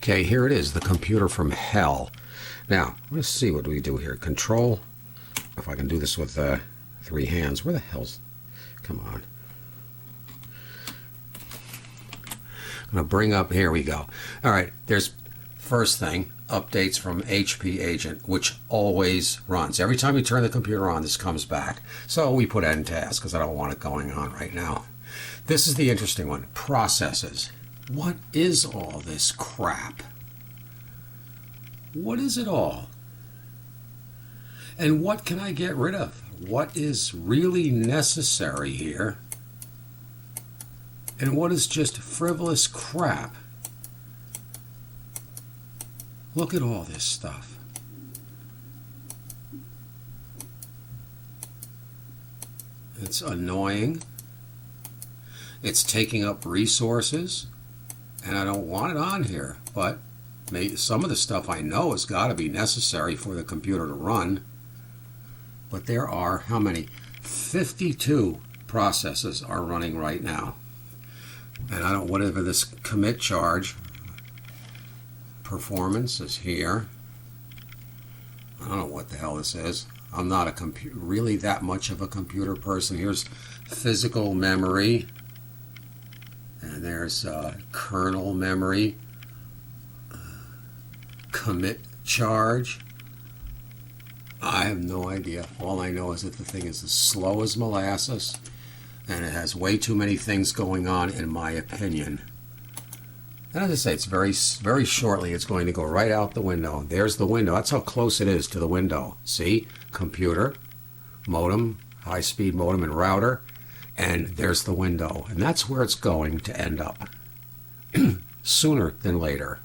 Okay, here it is, the computer from hell. Now, let's see what we do here. Control, if I can do this with 3 hands. Where the hell's, come on. I'm going to bring up, here we go. All right, there's first thing, updates from HP Agent, which always runs. Every time you turn the computer on, this comes back. So we put end task because I don't want it going on right now. This is the interesting one, processes. What is all this crap? What is it all? And what can I get rid of? What is really necessary here? And what is just frivolous crap? Look at all this stuff. It's annoying. It's taking up resources. And I don't want it on here. But maybe some of the stuff I know has got to be necessary for the computer to run. But there are, how many? 52 processes are running right now. And I don't, whatever this commit charge performance is here. I don't know what the hell this is. I'm not a really that much of a computer person. Here's physical memory. And there's kernel memory. Commit charge. I have no idea. All I know is that the thing is as slow as molasses. And it has way too many things going on, in my opinion. And as I say, it's very shortly, it's going to go right out the window. There's the window. That's how close it is to the window. See? Computer, modem, high-speed modem and router. And there's the window. And that's where it's going to end up. Sooner than later.